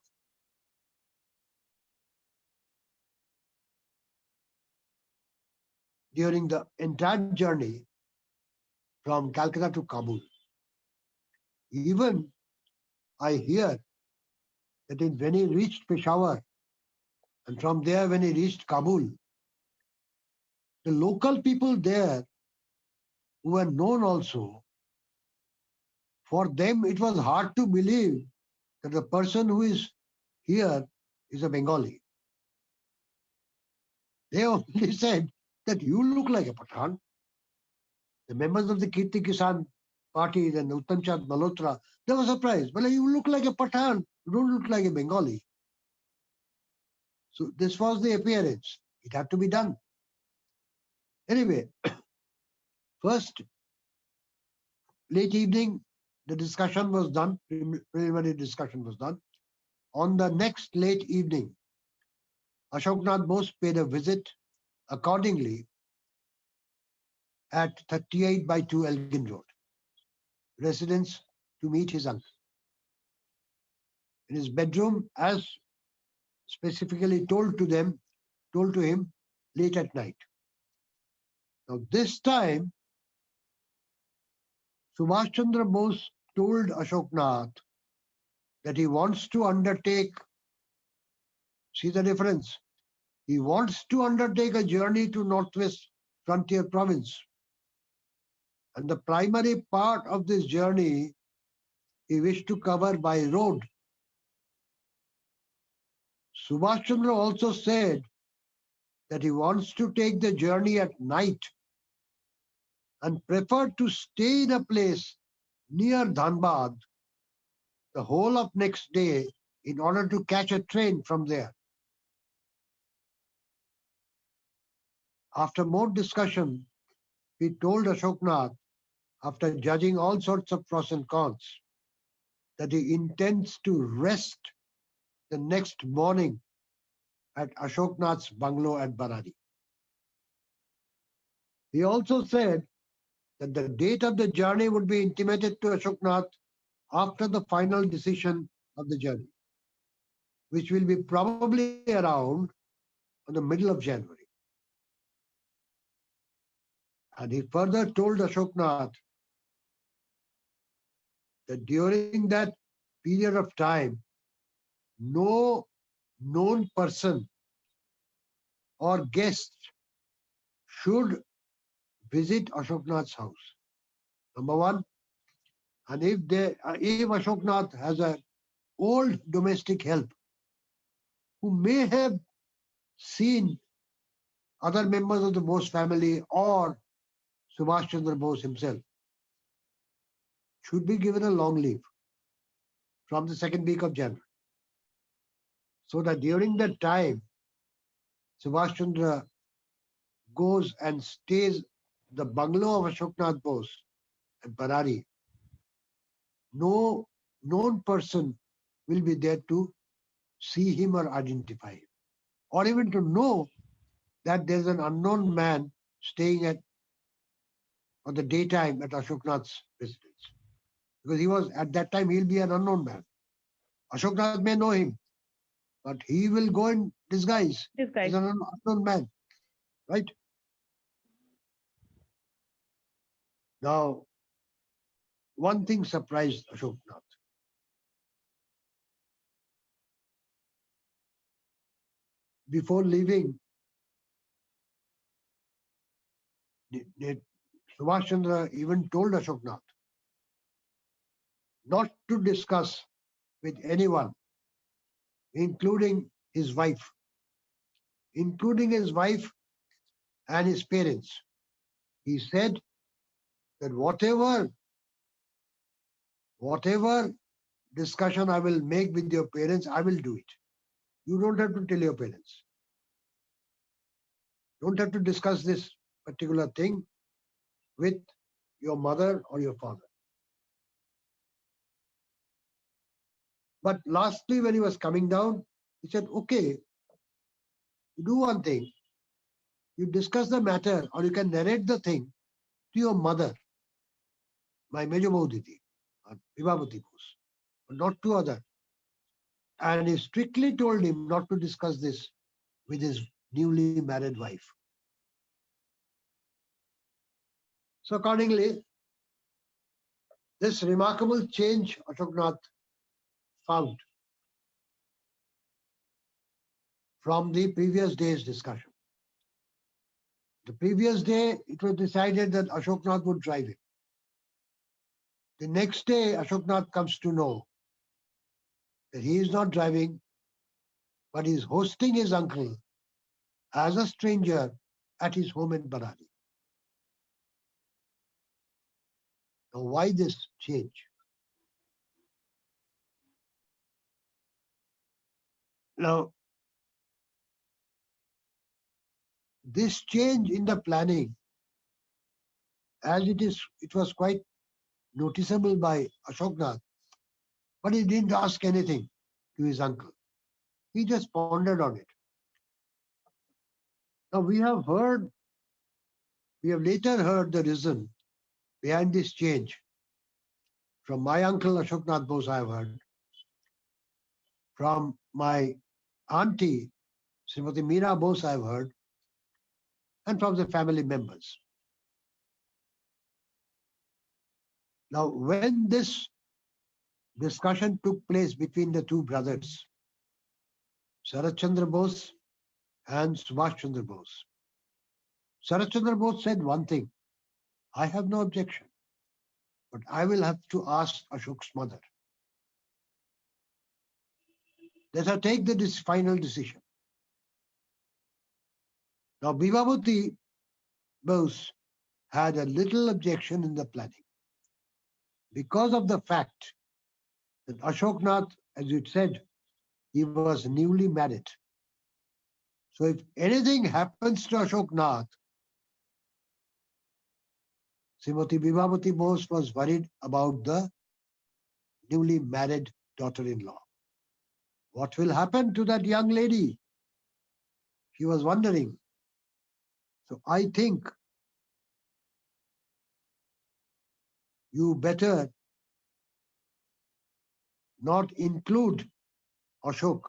During the entire journey from Calcutta to Kabul, even I hear that when he reached Peshawar, and from there when he reached Kabul, the local people there who were known also, for them it was hard to believe that the person who is here is a Bengali. They only said that you look like a Pathan. The members of the Kirti Kisan party and Uttam Chand Malhotra, they were surprised. But you look like a Pathan, you don't look like a Bengali. So this was the appearance. It had to be done. Anyway, first late evening, the discussion was done, preliminary discussion was done. On the next late evening, Ashoknath Bose paid a visit accordingly at 38 by 2 Elgin Road, residence to meet his uncle. In his bedroom, as specifically told to him late at night. Now this time, Subhash Chandra Bose told Ashoknath that he wants to undertake, see the difference, he wants to undertake a journey to Northwest Frontier Province. And the primary part of this journey he wished to cover by road. Subhash Chandra also said that he wants to take the journey at night and preferred to stay in a place near Dhanbad the whole of next day in order to catch a train from there. After more discussion, he told Ashoknath, after judging all sorts of pros and cons, that he intends to rest the next morning at Ashoknath's bungalow at Baradi. He also said that the date of the journey would be intimated to Ashoknath after the final decision of the journey, which will be probably around on the middle of January. And he further told Ashoknath that during that period of time, no known person or guest should visit Ashoknath's house. Number one, and if Ashoknath has a old domestic help who may have seen other members of the Bose family or Subhash Chandra Bose himself, should be given a long leave from the second week of January, so that during that time, Subhash Chandra goes and stays the bungalow of Ashoknath Bose at Barari. No known person will be there to see him or identify him, or even to know that there's an unknown man staying at for the daytime at Ashoknath's residence. Because he was at that time, he'll be an unknown man. Ashoknath may know him, but he will go in disguise as an unknown man, right? Now, one thing surprised Ashoknath. Before leaving, Subhash Chandra even told Ashoknath not to discuss with anyone, including his wife and his parents. He said that whatever discussion I will make with your parents, I will do it. You don't have to tell your parents. Don't have to discuss this particular thing. with your mother or your father. But lastly, when he was coming down, he said, okay, you do one thing, you discuss the matter or you can narrate the thing to your mother, my Mejo Didi, or Vibhavati Bose, but not to other. And he strictly told him not to discuss this with his newly married wife. So accordingly, this remarkable change Ashoknath found from the previous day's discussion. The previous day, it was decided that Ashoknath would drive it. The next day, Ashoknath comes to know that he is not driving, but he is hosting his uncle as a stranger at his home in Barari. Now, why this change? Now, this change in the planning, as it was quite noticeable by Ashoknath, but he didn't ask anything to his uncle. He just pondered on it. Now, we have later heard the reason behind this change. From my uncle Ashoknath Bose, I have heard. From my auntie, Srimati Meera Bose, I have heard. And from the family members. Now, when this discussion took place between the two brothers, Sarat Chandra Bose and Subhash Chandra Bose, Sarat Chandra Bose said one thing, I have no objection, but I will have to ask Ashok's mother. Let her take the final decision. Now, Vibhavati Bose had a little objection in the planning because of the fact that Ashoknath, as you said, he was newly married. So if anything happens to Ashoknath, Srimati Vibhavati Bose was worried about the newly married daughter-in-law. What will happen to that young lady? She was wondering. So I think you better not include Ashok,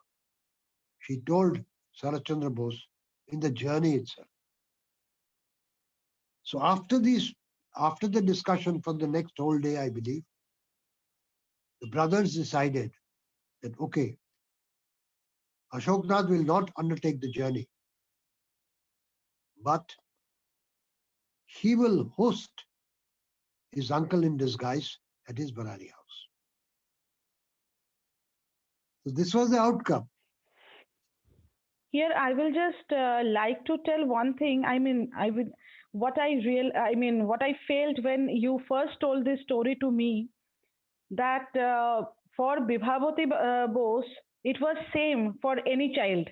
she told Sarat Chandra Bose in the journey itself. So after the discussion for the next whole day, I believe, the brothers decided that, okay, Ashoknath will not undertake the journey, but he will host his uncle in disguise at his Barari house. So this was the outcome. Here, I will just like to tell one thing. What I felt when you first told this story to me, that for Bibhavati Bose, it was same for any child.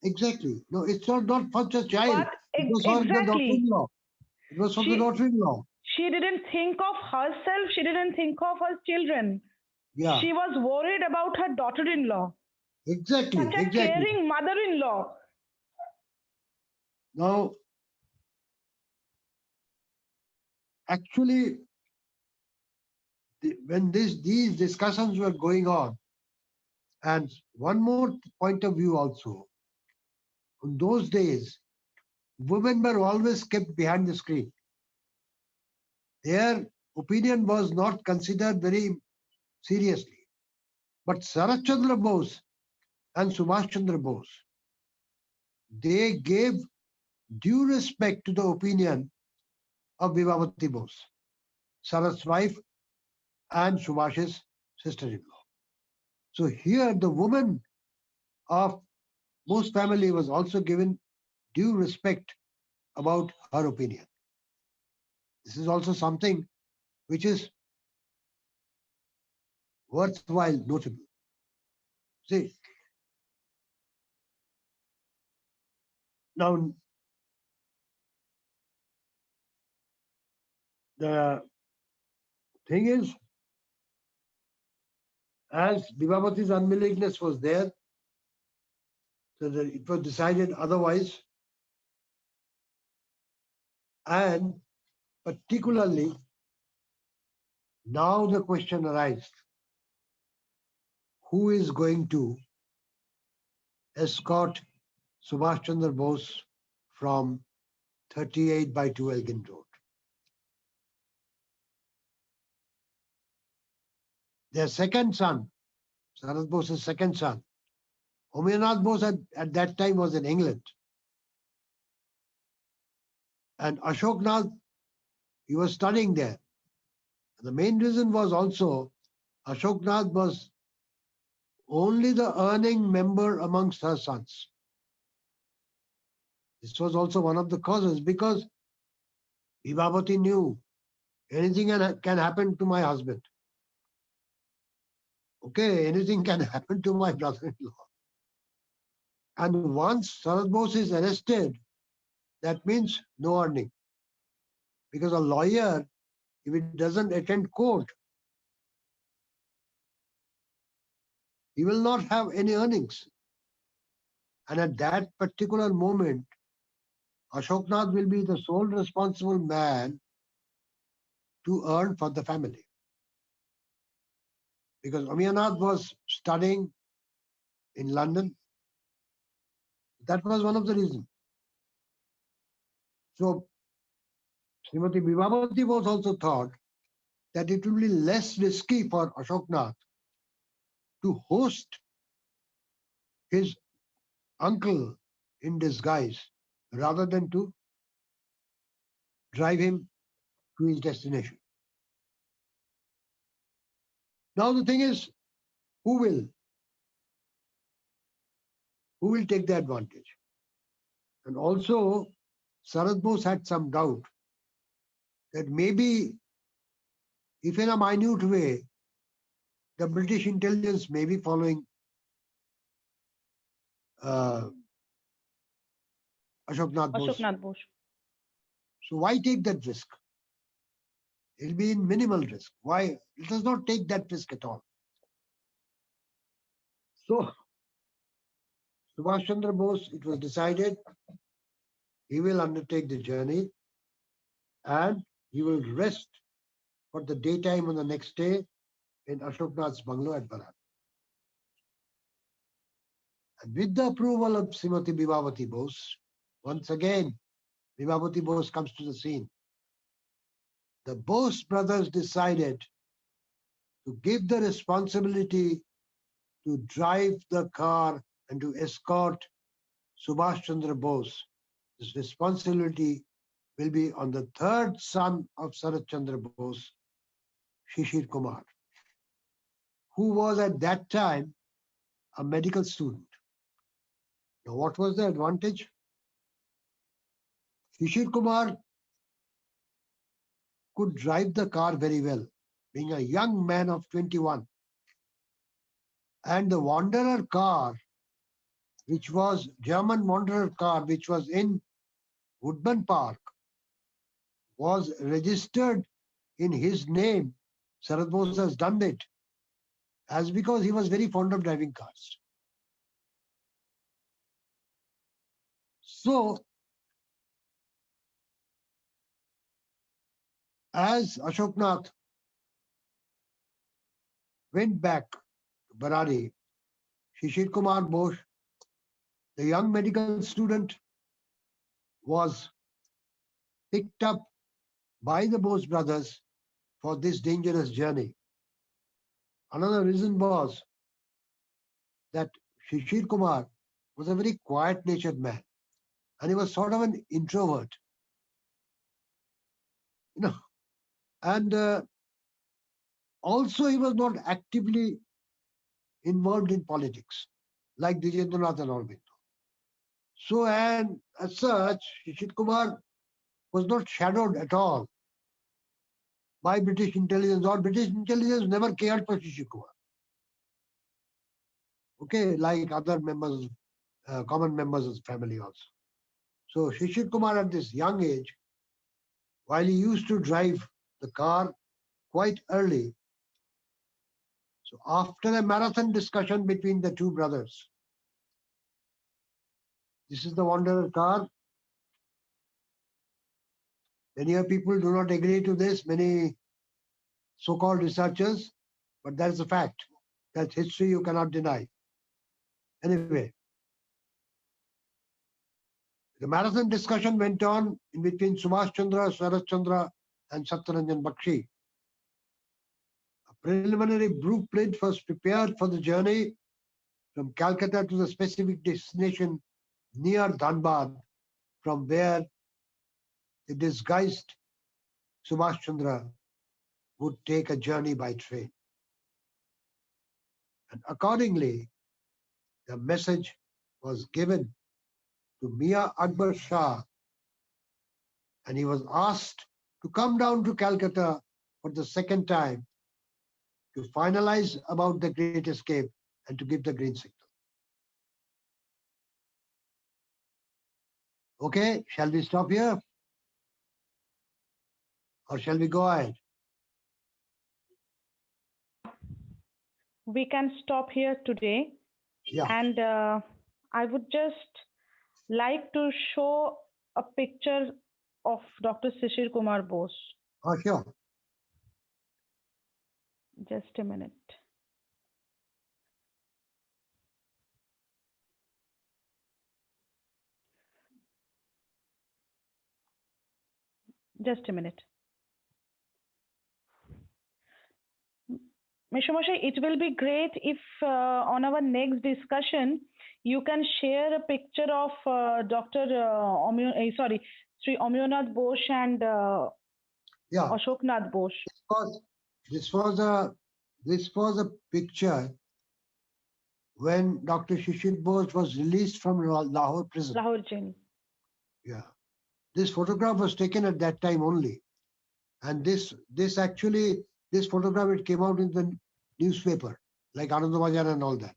Exactly. No, it's not for the child. But It was for the exactly, daughter-in-law. It was for the she daughter-in-law. she didn't think of herself. She didn't think of her children. Yeah, She was worried about her daughter-in-law. exactly, Such a exactly. caring mother-in-law. Now, actually, when these discussions were going on, and one more point of view also, in those days, women were always kept behind the screen. Their opinion was not considered very seriously. But Sarat Chandra Bose and Subhash Chandra Bose, they gave due respect to the opinion of Vibhavati Bose, Sarat's wife and Subhash's sister-in-law. So here the woman of Bose family was also given due respect about her opinion. This is also something which is worthwhile notable. See, now The thing is, as Bibabati's unwillingness was there, so that it was decided otherwise, and particularly now the question arises, who is going to escort Subhash Chandra Bose from 38 by 2 Elgin Road? Their second son, Sarat Bose's second son, Omiyanath Bose at that time was in England. And Ashok Nath, he was studying there. The main reason was also Ashok Nath was only the earning member amongst her sons. This was also one of the causes because Vibhavati knew anything can happen to my husband. Okay, anything can happen to my brother-in-law. And once Sarat Bose is arrested, that means no earning. Because a lawyer, if he doesn't attend court, he will not have any earnings. And at that particular moment, Ashok Nath will be the sole responsible man to earn for the family. Because Omiyanath was studying in London. That was one of the reasons. So Srimati Vibhavati was also thought that it will be less risky for Ashok Nath to host his uncle in disguise rather than to drive him to his destination. Now the thing is, who will take the advantage? And also, Sarat Bose had some doubt that maybe if in a minute way, the British intelligence may be following uh, Ashok Nath Bose. Ashok Nath Bose. So why take that risk? It'll be in minimal risk. Why? It does not take that risk at all. So Subhash Chandra Bose, it was decided he will undertake the journey and he will rest for the daytime on the next day in Ashok Nath's bungalow at Barat. And with the approval of Srimati Vibhavati Bose, once again, Vibhavati Bose comes to the scene. The Bose brothers decided to give the responsibility to drive the car and to escort Subhash Chandra Bose. This responsibility will be on the third son of Sarat Chandra Bose, Shishir Kumar, who was at that time a medical student. Now, what was the advantage? Shishir Kumar could drive the car very well, being a young man of 21. And the Wanderer car, which was German Wanderer car, which was in Woodburn Park, was registered in his name. Sarat Bose has done it as because he was very fond of driving cars. So, as Ashok Nath went back to Barari, Shishir Kumar Bose, the young medical student, was picked up by the Bose brothers for this dangerous journey. Another reason was that Shishir Kumar was a very quiet-natured man, and he was sort of an introvert, and also he was not actively involved in politics like Dwijendranath and Aurobindo. So, and as such, Shishir Kumar was not shadowed at all by British intelligence, or British intelligence never cared for Shishir Kumar. Okay, like other members, common members of the family also. So Shishir Kumar at this young age, while he used to drive the car quite early. So after a marathon discussion between the two brothers, this is the Wanderer car. Many people do not agree to this, many so-called researchers, but that is a fact. That's history you cannot deny. Anyway, the marathon discussion went on in between Subhash Chandra, Sarath Chandra, and Satyaranjan Bakshi. A preliminary blueprint was prepared for the journey from Calcutta to the specific destination near Dhanbad, from where the disguised Subhash Chandra would take a journey by train. And accordingly, the message was given to Mia Akbar Shah, and he was asked to come down to Calcutta for the second time to finalize about the Great Escape and to give the green signal. Okay, shall we stop here? Or shall we go ahead? We can stop here today. Yeah. And I would just like to show a picture of Dr. Shishir Kumar Bose. Oh, sure. Just a minute. Just a minute. Meshomosha, it will be great if on our next discussion you can share a picture of Dr. Sri Omyonath Bose and Yeah. Ashoknath Bose. This was a picture when Dr. Shishir Bose was released from Lahore prison. Lahore jail. Yeah. This photograph was taken at that time only. And this photograph, it came out in the newspaper, like Anandabajar and all that.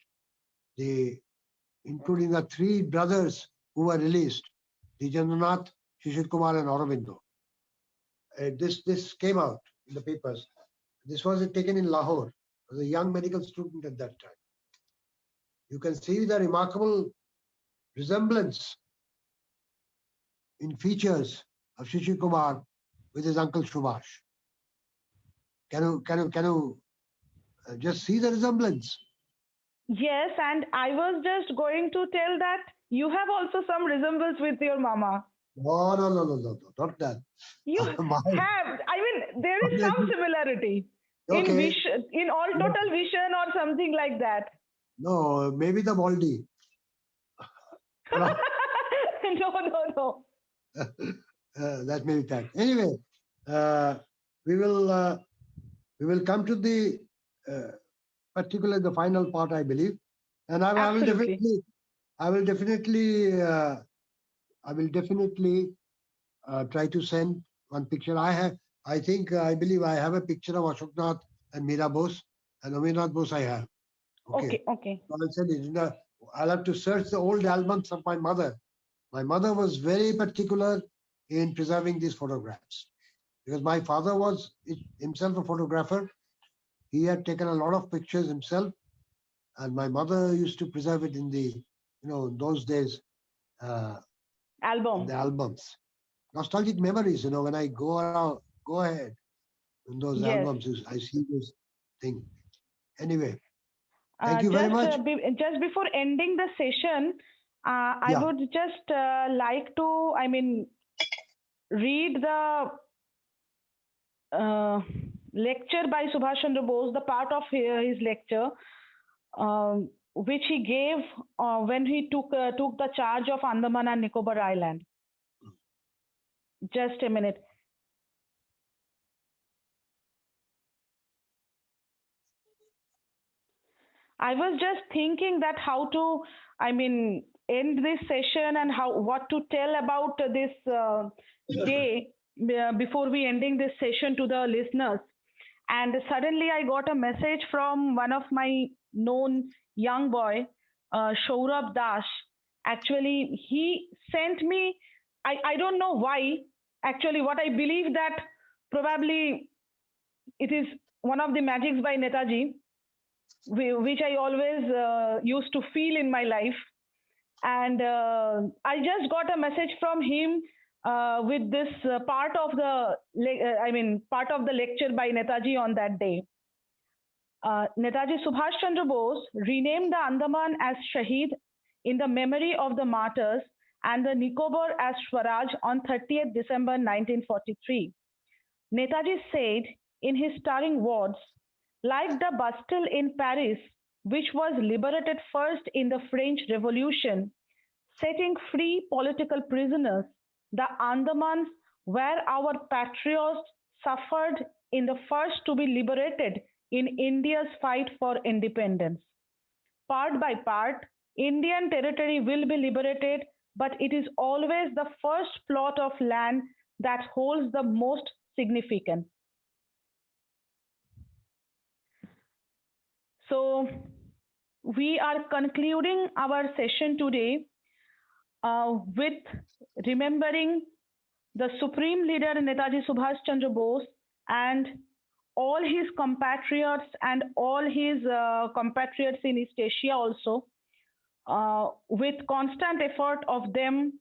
Including the three brothers who were released, Dijendranath, Shishir Kumar and Aurobindo. This came out in the papers. This was taken in Lahore. I was a young medical student at that time. You can see the remarkable resemblance in features of Shishir Kumar with his uncle Subhash. Can you just see the resemblance? Yes, and I was just going to tell that you have also some resemblance with your mama. No, not that. You have. I mean, there is some similarity in vision, in all total vision or something like that. No, maybe the Baldy. No. That may be that. Anyway, we will come to the particularly the final part, I believe, and I will definitely try to send one picture. I believe I have a picture of Ashoknath and Meera Bose, and Omyonath Bose I have. Okay. So I'll send it. I'll have to search the old albums of my mother. My mother was very particular in preserving these photographs because my father was himself a photographer. He had taken a lot of pictures himself, and my mother used to preserve it in the, in those days, the albums. Nostalgic memories, when I go ahead in those albums, I see this thing. Anyway, thank you very much. Just before ending the session, I would just like to, read the lecture by Subhash Chandra Bose, the part of his lecture, which he gave when he took the charge of Andaman and Nicobar Island. Just a minute. I was just thinking that how to, end this session and what to tell about this day before we ending this session to the listeners. And suddenly I got a message from one of my known young boy, Shaurabh Das. Actually, he sent me, I don't know why, actually what I believe that probably it is one of the magics by Netaji, which I always used to feel in my life. And I just got a message from him with this part of the lecture by Netaji on that day. Netaji Subhash Chandra Bose renamed the Andaman as Shahid in the memory of the martyrs and the Nicobar as Swaraj on 30th December 1943. Netaji said in his stirring words, like the Bastille in Paris, which was liberated first in the French Revolution, setting free political prisoners, the Andamans were our patriots suffered in the first to be liberated in India's fight for independence. Part by part, Indian territory will be liberated, but it is always the first plot of land that holds the most significance. So, we are concluding our session today with remembering the Supreme Leader Netaji Subhash Chandra Bose and all his compatriots and all his compatriots in East Asia also. With constant effort of them,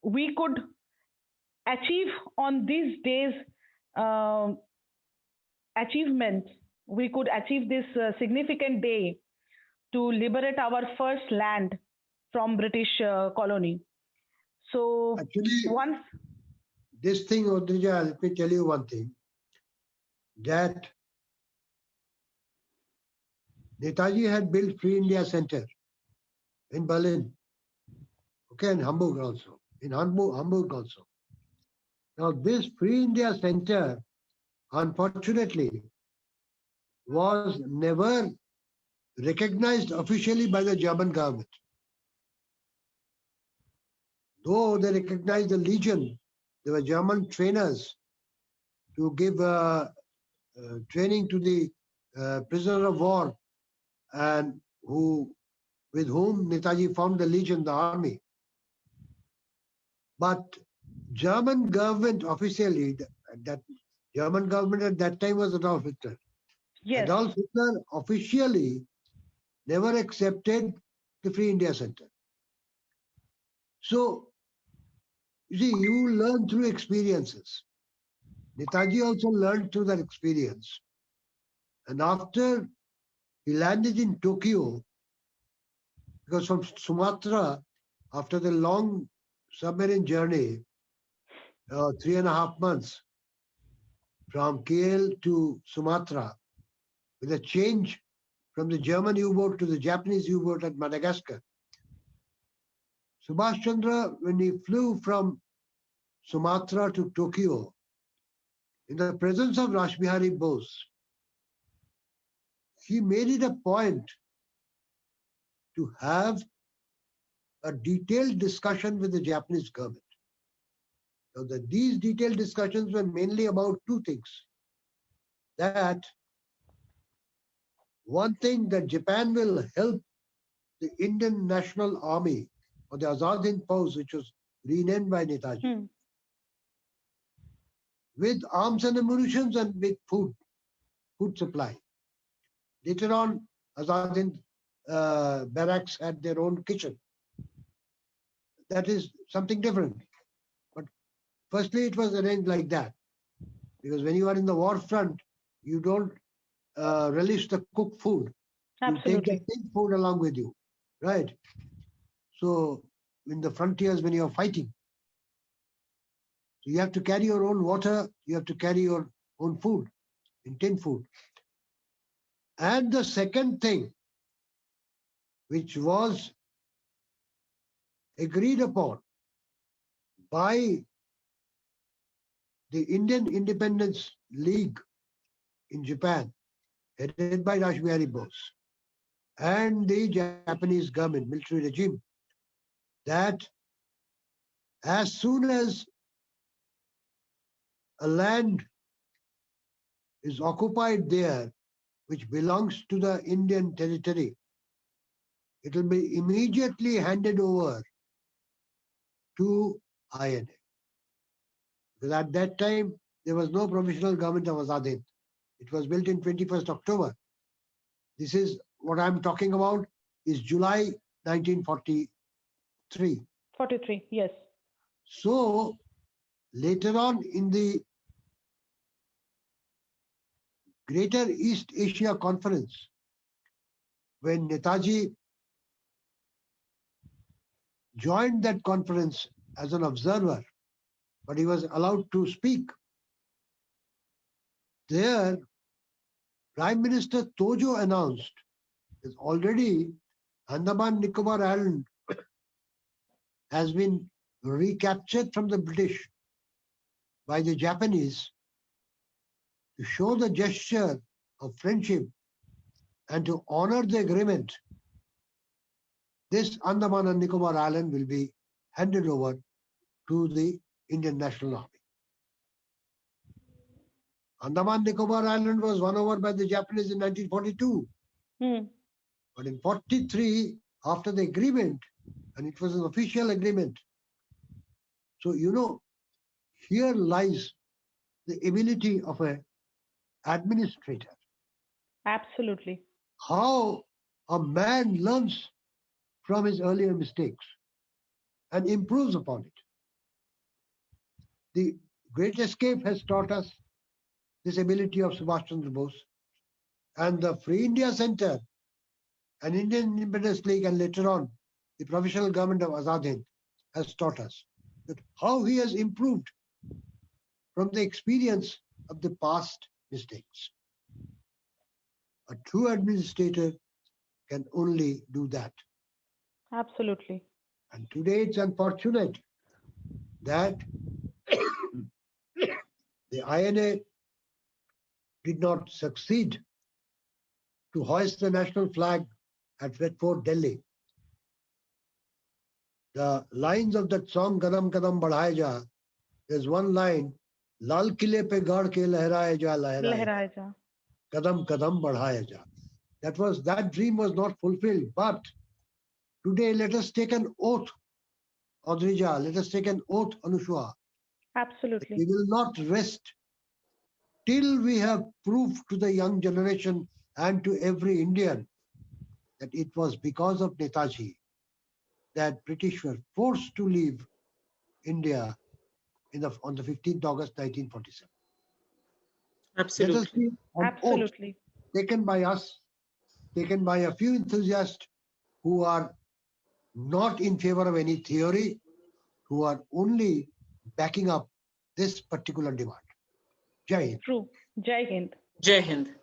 we could achieve on these days uh, achievement. We could achieve this significant day to liberate our first land from British colony. So Actually, once, this thing, Odrija, let me tell you one thing, that Netaji had built Free India Center in Berlin, okay, and Hamburg also, in Hamburg also. Now, this Free India Center, unfortunately, was never recognized officially by the German government. Though they recognized the Legion, there were German trainers to give training to the prisoner of war and with whom Netaji formed the Legion, the army. But German government officially, that German government at that time was Adolf Hitler. yes, Adolf Hitler officially never accepted the Free India Center. So, you see, you learn through experiences. Netaji also learned through that experience. And after he landed in Tokyo, because from Sumatra, after the long submarine journey, 3.5 months from KL to Sumatra, with a change from the German U-boat to the Japanese U-boat at Madagascar. Subhash Chandra, when he flew from Sumatra to Tokyo, in the presence of Rashbihari Bose, he made it a point to have a detailed discussion with the Japanese government. Now, these detailed discussions were mainly about two things. That one thing, that Japan will help the Indian National Army, or the Azad Hind Force, which was renamed by Netaji, with arms and ammunition and with food supply. Later on, Azad Hind barracks had their own kitchen. That is something different. But firstly, it was arranged like that. Because when you are in the war front, you don't relish the cooked food. absolutely. You take the thin food along with you, right? So in the frontiers, when you are fighting, so you have to carry your own water, you have to carry your own food, in tin food. And the second thing, which was agreed upon by the Indian Independence League in Japan, headed by Rashbihari Bose, and the Japanese government, military regime, that as soon as a land is occupied there, which belongs to the Indian territory, it will be immediately handed over to INA. Because at that time, there was no provisional government of Azad Hind. It was built in 21st October. This is what I'm talking about is July 1943. 43, yes. So later on in the Greater East Asia Conference, when Netaji joined that conference as an observer, but he was allowed to speak, there Prime Minister Tojo announced that already Andaman Nicobar Island has been recaptured from the British by the Japanese to show the gesture of friendship and to honor the agreement. This Andaman and Nicobar Island will be handed over to the Indian National Army. Andaman Nicobar Island was won over by the Japanese in 1942. Hmm. But in 43, after the agreement, and it was an official agreement. So, here lies the ability of an administrator. Absolutely. How a man learns from his earlier mistakes and improves upon it. The Great Escape has taught us this ability of Subhash Chandra Bose, and the Free India Center and Indian Independence League, and later on the provisional government of Azad Hind has taught us that how he has improved from the experience of the past mistakes. A true administrator can only do that. Absolutely. And today it's unfortunate that the INA did not succeed to hoist the national flag at Red Fort, Delhi. The lines of that song Kadam Kadam Badhaya Ja, there's one line, Lal Kile pe gaad ke lehraya ja, lehraya ja. Lehraja. Kadam Kadam Badhaya Ja. That dream was not fulfilled. But today let us take an oath, Audrija, let us take an oath, Anushwa. We Absolutely. will not rest till we have proved to the young generation and to every Indian that it was because of Netaji that British were forced to leave India on the 15th August 1947. Let us Absolutely. see an oath Absolutely. taken by us, taken by a few enthusiasts who are not in favor of any theory, who are only backing up this particular demand. Jai Hind. True. Jai Hind. Jai Hind.